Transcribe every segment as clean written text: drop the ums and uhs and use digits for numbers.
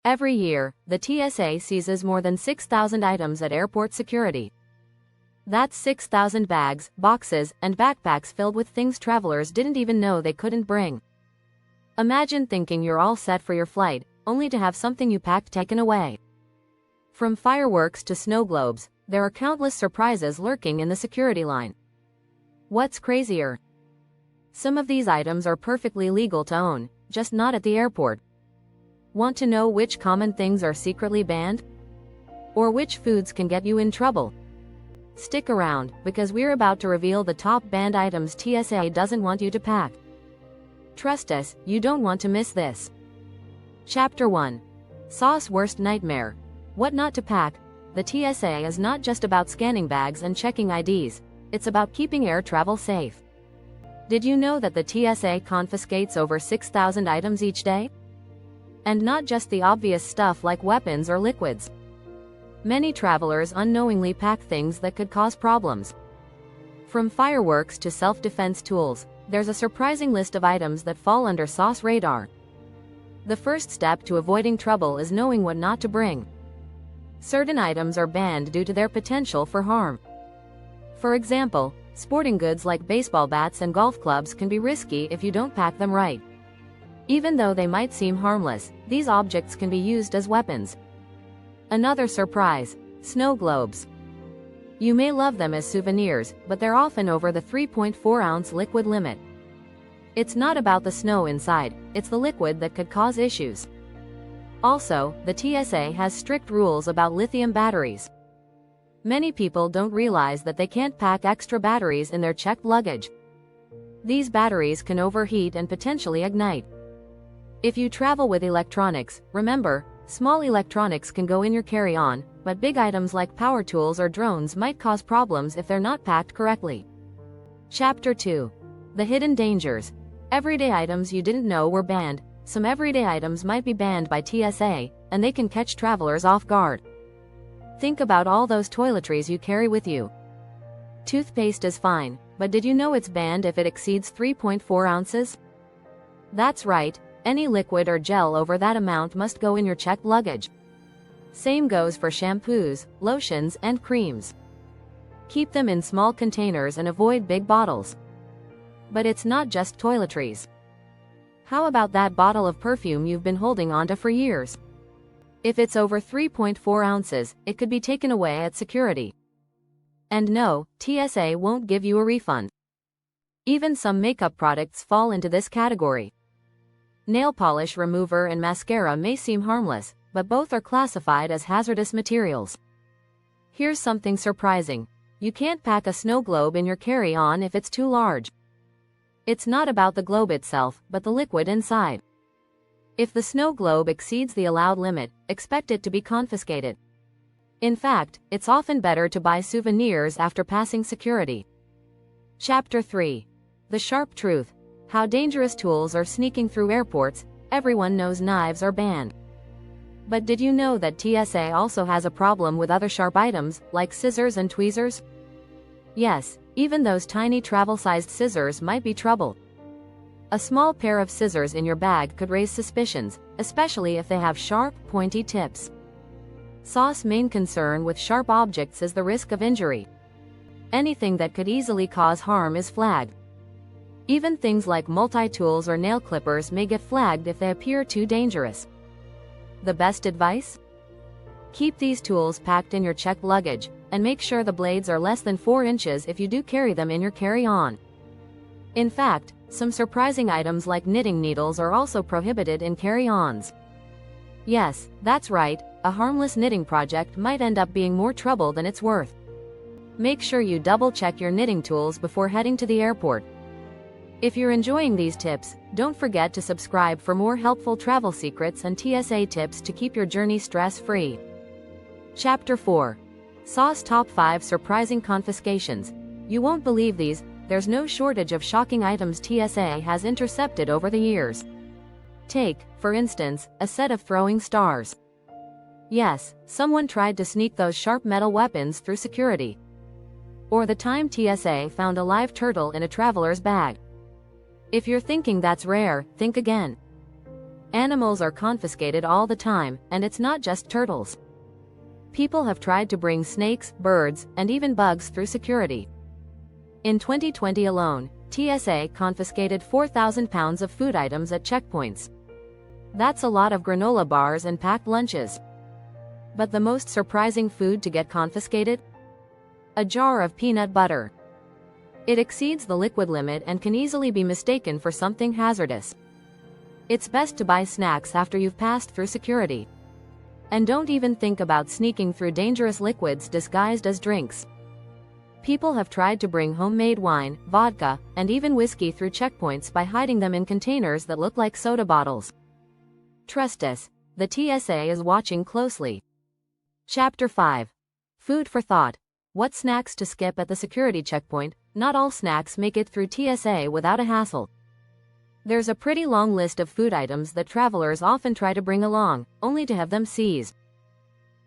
Every year, the TSA seizes more than 6,000 items at airport security. That's 6,000 bags, boxes, and backpacks filled with things travelers didn't even know they couldn't bring. Imagine thinking you're all set for your flight, only to have something you packed taken away. From fireworks to snow globes, there are countless surprises lurking in the security line. What's crazier? Some of these items are perfectly legal to own, just not at the airport. Want to know which common things are secretly banned? Or which foods can get you in trouble? Stick around, because we're about to reveal the top banned items TSA doesn't want you to pack. Trust us, you don't want to miss this. Chapter 1. Sauce Worst Nightmare. What not to pack. The TSA is not just about scanning bags and checking IDs, it's about keeping air travel safe. Did you know that the TSA confiscates over 6,000 items each day? And not just the obvious stuff like weapons or liquids. Many travelers unknowingly pack things that could cause problems. From fireworks to self-defense tools, there's a surprising list of items that fall under sauce radar. The first step to avoiding trouble is knowing what not to bring. Certain items are banned due to their potential for harm. For example, sporting goods like baseball bats and golf clubs can be risky if you don't pack them right. Even though they might seem harmless, these objects can be used as weapons. Another surprise: snow globes. You may love them as souvenirs, but they're often over the 3.4-ounce liquid limit. It's not about the snow inside, it's the liquid that could cause issues. Also, the TSA has strict rules about lithium batteries. Many people don't realize that they can't pack extra batteries in their checked luggage. These batteries can overheat and potentially ignite. If you travel with electronics, remember, small electronics can go in your carry-on, but big items like power tools or drones might cause problems if they're not packed correctly. Chapter 2. The Hidden Dangers. Everyday items you didn't know were banned. Some everyday items might be banned by TSA, and they can catch travelers off guard. Think about all those toiletries you carry with you. Toothpaste is fine, but did you know it's banned if it exceeds 3.4 ounces? That's right. Any liquid or gel over that amount must go in your checked luggage. Same goes for shampoos, lotions, and creams. Keep them in small containers and avoid big bottles. But it's not just toiletries. How about that bottle of perfume you've been holding onto for years? If it's over 3.4 ounces, it could be taken away at security. And no, TSA won't give you a refund. Even some makeup products fall into this category. Nail polish remover and mascara may seem harmless, but both are classified as hazardous materials. Here's something surprising. You can't pack a snow globe in your carry-on if it's too large. It's not about the globe itself, but the liquid inside. If the snow globe exceeds the allowed limit, expect it to be confiscated. In fact, it's often better to buy souvenirs after passing security. Chapter 3. The Sharp Truth. How dangerous tools are sneaking through airports. Everyone knows knives are banned. But did you know that TSA also has a problem with other sharp items, like scissors and tweezers? Yes, even those tiny travel-sized scissors might be trouble. A small pair of scissors in your bag could raise suspicions, especially if they have sharp, pointy tips. SAW's main concern with sharp objects is the risk of injury. Anything that could easily cause harm is flagged. Even things like multi-tools or nail clippers may get flagged if they appear too dangerous. The best advice? Keep these tools packed in your checked luggage, and make sure the blades are less than 4 inches if you do carry them in your carry-on. In fact, some surprising items like knitting needles are also prohibited in carry-ons. Yes, that's right, a harmless knitting project might end up being more trouble than it's worth. Make sure you double-check your knitting tools before heading to the airport. If you're enjoying these tips, don't forget to subscribe for more helpful travel secrets and TSA tips to keep your journey stress-free. Chapter 4. SAW's Top 5 Surprising Confiscations. You won't believe these, there's no shortage of shocking items TSA has intercepted over the years. Take, for instance, a set of throwing stars. Yes, someone tried to sneak those sharp metal weapons through security. Or the time TSA found a live turtle in a traveler's bag. If you're thinking that's rare, think again. Animals are confiscated all the time, and it's not just turtles. People have tried to bring snakes, birds, and even bugs through security. In 2020 alone, TSA confiscated 4,000 pounds of food items at checkpoints. That's a lot of granola bars and packed lunches. But the most surprising food to get confiscated? A jar of peanut butter. It exceeds the liquid limit and can easily be mistaken for something hazardous. It's best to buy snacks after you've passed through security. And don't even think about sneaking through dangerous liquids disguised as drinks. People have tried to bring homemade wine, vodka, and even whiskey through checkpoints by hiding them in containers that look like soda bottles. Trust us, the TSA is watching closely. Chapter 5. Food for thought. What snacks to skip at the security checkpoint? Not all snacks make it through TSA without a hassle. There's a pretty long list of food items that travelers often try to bring along, only to have them seized.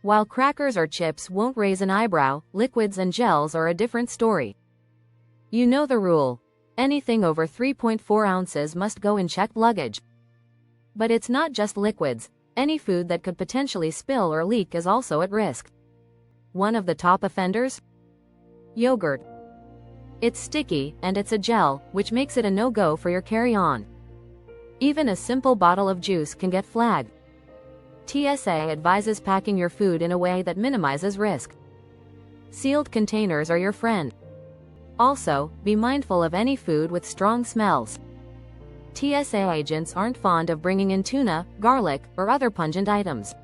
While crackers or chips won't raise an eyebrow, liquids and gels are a different story. You know the rule. Anything over 3.4 ounces must go in checked luggage. But it's not just liquids. Any food that could potentially spill or leak is also at risk. One of the top offenders? Yogurt. It's sticky, and it's a gel, which makes it a no-go for your carry-on. Even a simple bottle of juice can get flagged. TSA advises packing your food in a way that minimizes risk. Sealed containers are your friend. Also, be mindful of any food with strong smells. TSA agents aren't fond of bringing in tuna, garlic, or other pungent items.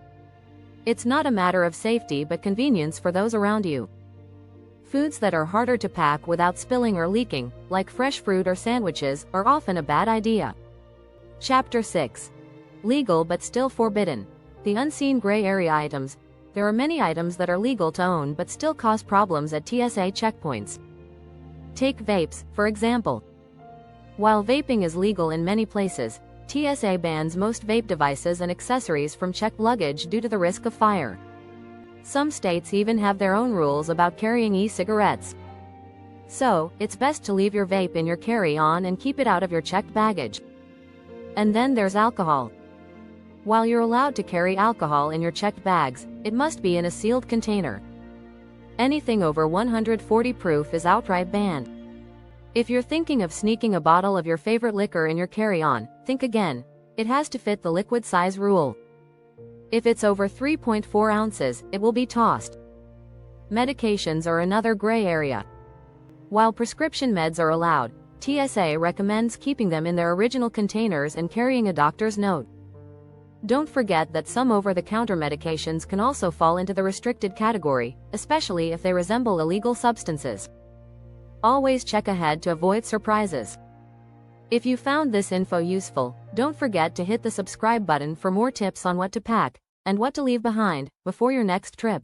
It's not a matter of safety but convenience for those around you. Foods that are harder to pack without spilling or leaking, like fresh fruit or sandwiches, are often a bad idea. Chapter 6. Legal but still forbidden. The unseen gray area items. There are many items that are legal to own but still cause problems at TSA checkpoints. Take vapes, for example. While vaping is legal in many places, TSA bans most vape devices and accessories from checked luggage due to the risk of fire. Some states even have their own rules about carrying e-cigarettes. So, it's best to leave your vape in your carry-on and keep it out of your checked baggage. And then there's alcohol. While you're allowed to carry alcohol in your checked bags, it must be in a sealed container. Anything over 140 proof is outright banned. If you're thinking of sneaking a bottle of your favorite liquor in your carry-on, think again. It has to fit the liquid size rule. If it's over 3.4 ounces, it will be tossed. Medications are another gray area. While prescription meds are allowed, TSA recommends keeping them in their original containers and carrying a doctor's note. Don't forget that some over-the-counter medications can also fall into the restricted category, especially if they resemble illegal substances. Always check ahead to avoid surprises. If you found this info useful, don't forget to hit the subscribe button for more tips on what to pack and what to leave behind before your next trip.